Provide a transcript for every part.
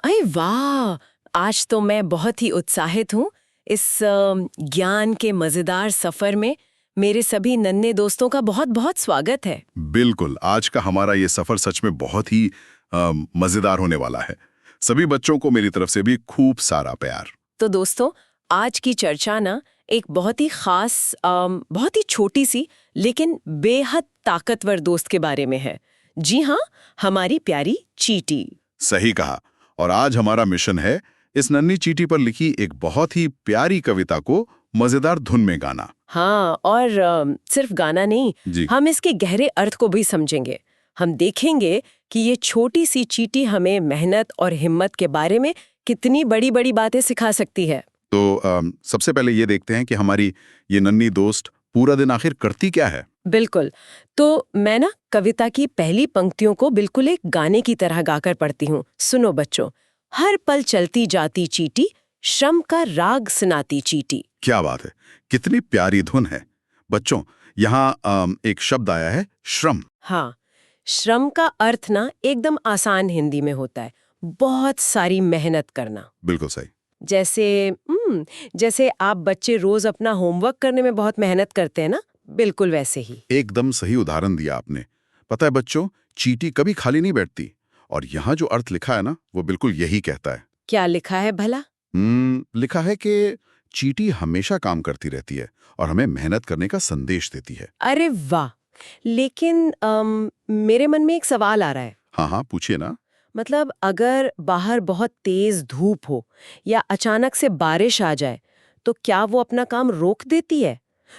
अरे वाह! आज तो मैं बहुत ही उत्साहित हूँ। इस ज्ञान के मज़ेदार सफ़र में मेरे सभी नन्हे दोस्तों का बहुत-बहुत स्वागत है। बिल्कुल, आज का हमारा ये सफर सच में बहुत ही मजेदार होने वाला है। सभी बच्चों को मेरी तरफ से भी खूब सारा प्यार। तो दोस्तों, आज की चर्चा ना एक बहुत ही ख़ास बहुत ही छोटी-सी लेकिन बेहद ताकतवर दोस्त के बारे में है। जी हाँ, हमारी प्यारी चींटी। सही कहा। और आज हमारा मिशन है इस नन्ही चींटी पर लिखी एक बहुत ही प्यारी कविता को मजेदार धुन में गाना। हाँ, और सिर्फ गाना नहीं, जी। हम इसके गहरे अर्थ को भी समझेंगे। हम देखेंगे कि ये छोटी सी चींटी हमें मेहनत और हिम्मत के बारे में कितनी बड़ी-बड़ी बातें सिखा सकती है। तो सबसे पहले ये देखते हैं कि हमारी ये नन्ही दोस्त पूरा दिन आखिर करती क्या है। बिल्कुल। तो मैं ना कविता की पहली पंक्तियों को बिल्कुल एक गाने की तरह गाकर पढ़ती हूँ। सुनो बच्चों, हर पल चलती जाती चींटी, श्रम का राग सुनाती चींटी। क्या बात है, कितनी प्यारी धुन है। बच्चों, यहाँ एक शब्द आया है, श्रम। हाँ, श्रम का अर्थ ना एकदम आसान हिंदी में होता है, बहुत सारी मेहनत करना। बिल्कुल सही। जैसे जैसे आप बच्चे रोज अपना होमवर्क करने में बहुत मेहनत करते हैं ना, बिल्कुल वैसे ही। एकदम सही उदाहरण दिया आपने। पता है बच्चों, चींटी कभी खाली नहीं बैठती। और यहाँ जो अर्थ लिखा है ना, वो बिल्कुल यही कहता है। क्या लिखा है भला? लिखा है कि चींटी हमेशा काम करती रहती है और हमें मेहनत करने का संदेश देती है। अरे वाह! लेकिन मेरे मन में एक सवाल आ रहा है। हाँ हाँ, पूछिए ना। मतलब अगर बाहर बहुत तेज धूप हो या अचानक से बारिश आ जाए, तो क्या वो अपना काम रोक देती है?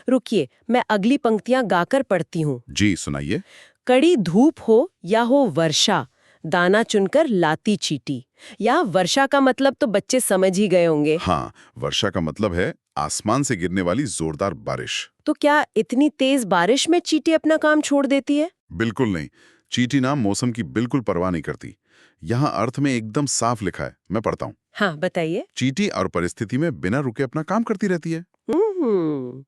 रुकिए, मैं अगली पंक्तियां गाकर पढ़ती हूँ। जी सुनाइए। कड़ी धूप हो या हो वर्षा, दाना चुनकर लाती चींटी। या वर्षा का मतलब तो बच्चे समझ ही गए होंगे। हाँ, वर्षा का मतलब है आसमान से गिरने वाली जोरदार बारिश। तो क्या इतनी तेज बारिश में चींटी अपना काम छोड़ देती है? बिल्कुल नहीं। चींटी ना मौसम की बिल्कुल परवाह नहीं करती। यहाँ अर्थ में एकदम साफ लिखा है, मैं पढ़ता हूँ। हाँ, बताइए। चींटी और परिस्थिति में बिना रुके अपना काम करती रहती है। हम्म,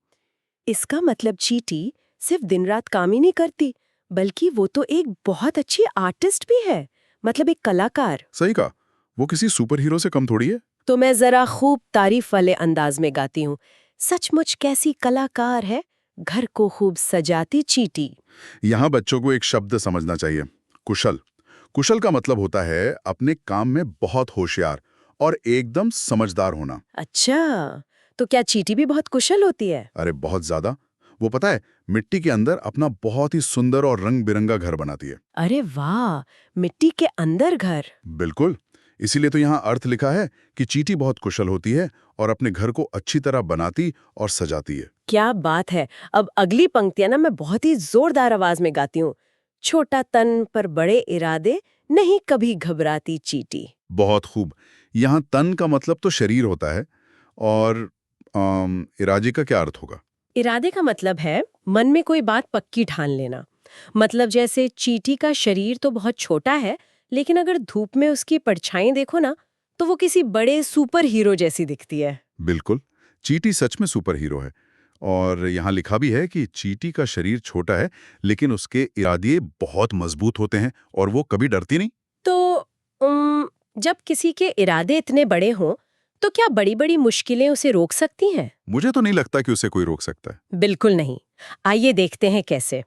इसका मतलब चींटी सिर्फ दिन रात काम ही नहीं करती, बल्कि वो तो एक बहुत अच्छी आर्टिस्ट भी है, मतलब एक कलाकार। सही कहा। वो किसी सुपर हीरो से कम थोड़ी है। तो मैं जरा खूब तारीफ वाले अंदाज में गाती हूँ। सचमुच कैसी कलाकार है, घर को खूब सजाती चींटी। यहाँ बच्चों को एक शब्द समझना चाहिए, कुशल। कुशल का मतलब होता है अपने काम में बहुत होशियार और एकदम समझदार होना। अच्छा, तो क्या चींटी भी बहुत कुशल होती है? अरे बहुत ज्यादा। वो पता है, मिट्टी के अंदर अपना बहुत ही सुंदर और रंग बिरंगा घर बनाती है। अरे वाह, मिट्टी के अंदर घर। बिल्कुल। इसीलिए तो यहाँ अर्थ लिखा है कि चींटी बहुत कुशल होती है और अपने घर को अच्छी तरह बनाती और सजाती है। क्या बात है। अब अगली पंक्तियां ना मैं बहुत ही जोरदार आवाज में गाती हूँ। छोटा तन पर बड़े इरादे, नहीं कभी घबराती चींटी। बहुत खूब। यहाँ तन का मतलब तो शरीर होता है। और इरादे का क्या अर्थ होगा? इरादे का मतलब है मन में कोई बात पक्की ठान लेना। मतलब जैसे चींटी का शरीर तो बहुत छोटा है, लेकिन अगर धूप में उसकी परछाई देखो ना, तो वो किसी बड़े सुपर हीरो जैसी दिखती है। बिल्कुल। चींटी सच में सुपर हीरो है। और यहाँ लिखा भी है कि चींटी का शरीर छोटा है, लेकिन उसके इरादे बहुत मजबूत होते हैं और वो कभी डरती नहीं। तो जब किसी के इरादे इतने बड़े हों, तो क्या बड़ी-बड़ी मुश्किलें उसे रोक सकती हैं? मुझे तो नहीं लगता कि उसे कोई रोक सकता है। बिल्कुल नहीं। आइए देखते हैं कैसे।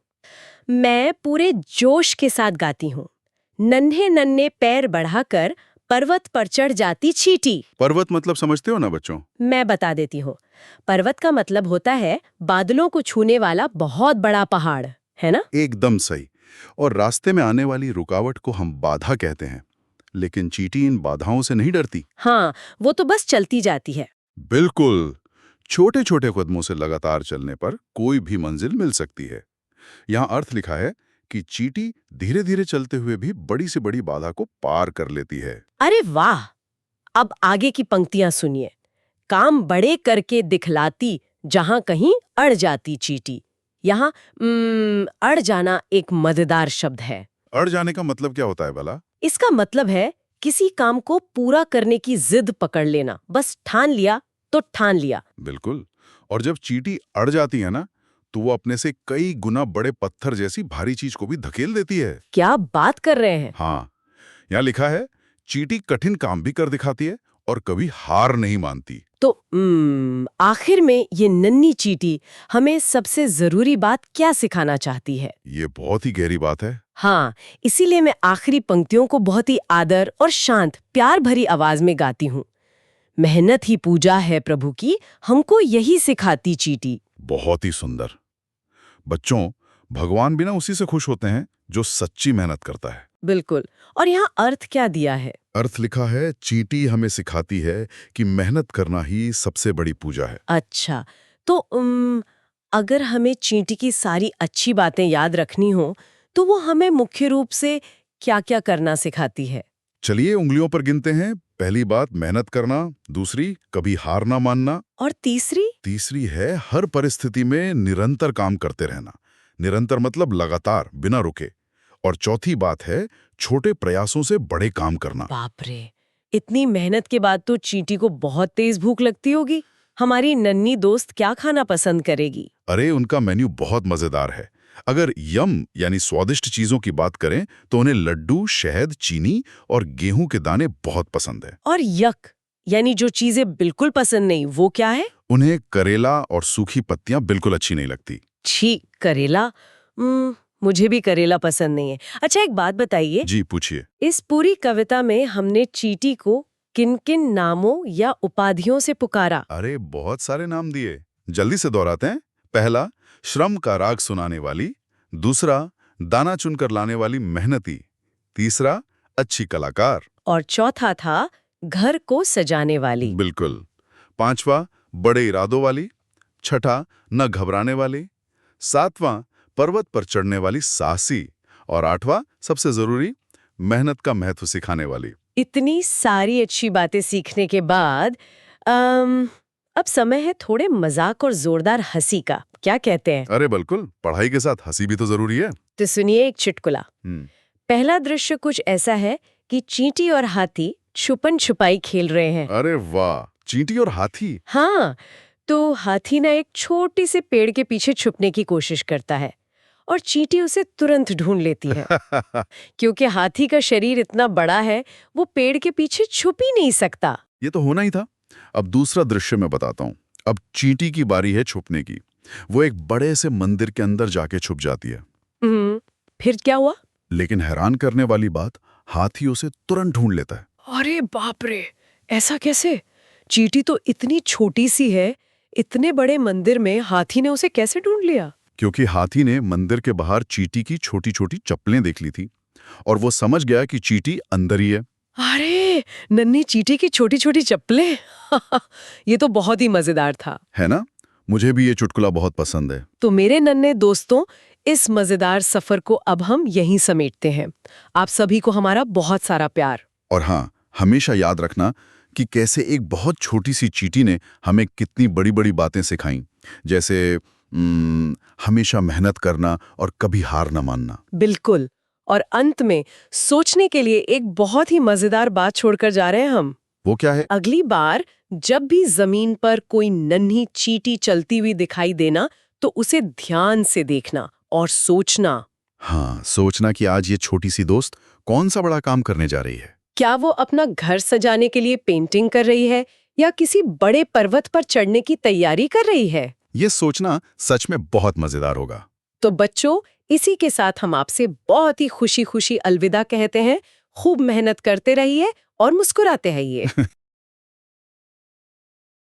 मैं पूरे जोश के साथ गाती हूँ। नन्हे-नन्हे पैर बढ़ाकर पर्वत पर चढ़ जाती चींटी। पर्वत मतलब समझते हो ना बच्चों? मैं बता देती हूँ। पर्वत का मतलब होता है बादलों को छूने वाला बहुत बड़ा पहाड़, है ना? एकदम सही। और रास्ते में आने वाली रुकावट को हम बाधा कहते हैं। लेकिन चींटी इन बाधाओं से नहीं डरती। हाँ, वो तो बस चलती जाती है। बिल्कुल। छोटे छोटे कदमों से लगातार चलने पर कोई भी मंजिल मिल सकती है। यहाँ अर्थ लिखा है कि चींटी धीरे धीरे चलते हुए भी बड़ी से बड़ी बाधा को पार कर लेती है। अरे वाह! अब आगे की पंक्तियां सुनिए। काम बड़े करके दिखलाती, जहां कहीं अड़ जाती चींटी। यहाँ अड़ जाना एक मजेदार शब्द है। अड़ जाने का मतलब क्या होता है भला? इसका मतलब है किसी काम को पूरा करने की जिद पकड़ लेना। बस ठान लिया तो ठान लिया। बिल्कुल। और जब चींटी अड़ जाती है ना, तो वो अपने से कई गुना बड़े पत्थर जैसी भारी चीज को भी धकेल देती है। क्या बात कर रहे हैं? हाँ। यहाँ लिखा है, चींटी कठिन काम भी कर दिखाती है और कभी हार नहीं मानती। तो आखिर में ये नन्ही चींटी हमें सबसे जरूरी बात क्या सिखाना चाहती है? ये बहुत ही गहरी बात है। हाँ, इसीलिए मैं आखिरी पंक्तियों को बहुत ही आदर और शांत प्यार भरी आवाज में गाती हूँ। मेहनत ही पूजा है प्रभु की, हमको यही सिखाती चींटी। बहुत ही सुंदर। बच्चों, भगवान भी ना उसी से खुश होते हैं जो सच्ची मेहनत करता है। बिल्कुल। और यहाँ अर्थ क्या दिया है? अर्थ लिखा है, चींटी हमें सिखाती है कि मेहनत करना ही सबसे बड़ी पूजा है। अच्छा, तो अगर हमें चींटी की सारी अच्छी बातें याद रखनी हो तो वो हमें मुख्य रूप से क्या-क्या करना सिखाती है? चलिए उंगलियों पर गिनते हैं। पहली बात मेहनत करना, दूसरी कभी हार ना मानना, और तीसरी? तीसरी है हर परिस्थिति में निरंतर काम करते रहना। निरंतर मतलब लगातार, बिना रुके। और चौथी बात है छोटे प्रयासों से बड़े काम करना। बाप रे, इतनी मेहनत के बाद तो चींटी को बहुत तेज भूख लगती होगी। हमारी नन्ही दोस्त क्या खाना पसंद करेगी? अरे उनका मेन्यू बहुत मजेदार है। अगर यम यानी स्वादिष्ट चीजों की बात करें तो उन्हें लड्डू, शहद, चीनी और गेहूं के दाने बहुत पसंद है। और यक यानी जो चीजें बिल्कुल पसंद नहीं, वो क्या है? उन्हें करेला और सूखी पत्तियां बिल्कुल अच्छी नहीं लगती। छी, करेला? मुझे भी करेला पसंद नहीं है। अच्छा, एक बात बताइए, जी पूछिए। इस पूरी कविता में हमने चींटी को किन-किन नामों या उपाधियों से पुकारा? अरे बहुत सारे नाम दिए, जल्दी से दोहराते हैं। पहला, श्रम का राग सुनाने वाली। दूसरा, दाना चुनकर लाने वाली मेहनती। तीसरा, अच्छी कलाकार। और चौथा था घर को सजाने वाली। बिल्कुल। पांचवा, बड़े इरादों वाली। छठा, न घबराने वाली। सातवां, पर्वत पर चढ़ने वाली साहसी। और आठवां, सबसे जरूरी, मेहनत का महत्व सिखाने वाली। इतनी सारी अच्छी बातें सीखने के बाद अब समय है थोड़े मजाक और जोरदार हंसी का। क्या कहते हैं? अरे बिल्कुल, पढ़ाई के साथ हंसी भी तो जरूरी है। तो सुनिए एक चुटकुला। पहला दृश्य कुछ ऐसा है कि चींटी और हाथी छुपन छुपाई खेल रहे हैं। अरे वाह, चींटी और हाथी। हाँ, तो हाथी ना एक छोटी से पेड़ के पीछे छुपने की कोशिश करता है और चींटी उसे तुरंत ढूंढ लेती है। क्योंकि हाथी का शरीर इतना बड़ा है, वो पेड़ के पीछे छुप ही नहीं सकता। ये तो होना ही था। अब दूसरा दृश्य मैं बताता हूँ। अब चींटी की बारी है छुपने की। वो एक बड़े से मंदिर के अंदर जाके छुप जाती है। फिर क्या हुआ? लेकिन हैरान करने वाली बात, हाथी उसे तुरंत ढूंढ लेता है। अरे बाप रे, ऐसा कैसे? चींटी तो इतनी छोटी सी है, इतने बड़े मंदिर में हाथी ने उसे कैसे ढूंढ लिया? क्योंकि हाथी ने मंदिर के बाहर चींटी की छोटी छोटी चप्पलें देख ली थी और वो समझ गया कि चींटी अंदर ही है। अरे, नन्ही चींटी की छोटी छोटी चप्पलें। ये तो बहुत ही मजेदार था, है ना? मुझे भी ये चुटकुला बहुत पसंद है। तो मेरे नन्हे दोस्तों, इस मजेदार सफर को अब हम यहीं समेटते हैं। आप सभी को हमारा बहुत सारा प्यार। और हाँ, हमेशा याद रखना कि कैसे एक बहुत छोटी सी चींटी ने हमें कितनी बड़ी बड़ी बातें सिखाई। जैसे हमेशा मेहनत करना और कभी हार न मानना। बिल्कुल। और अंत में सोचने के लिए एक बहुत ही मजेदार बात छोड़कर जा रहे हैं हम। वो क्या है? अगली बार जब भी जमीन पर कोई नन्ही चींटी चलती हुई दिखाई देना, तो उसे ध्यान से देखना और सोचना। हाँ, सोचना कि आज ये छोटी सी दोस्त कौन सा बड़ा काम करने जा रही है। क्या वो अपना घर सजाने के लिए पेंटिंग कर रही है या किसी बड़े पर्वत पर चढ़ने की तैयारी कर रही है? ये सोचना सच में बहुत मजेदार होगा। तो बच्चों, इसी के साथ हम आपसे बहुत ही खुशी खुशी अलविदा कहते हैं। खूब मेहनत करते रहिए और मुस्कुराते रहिए।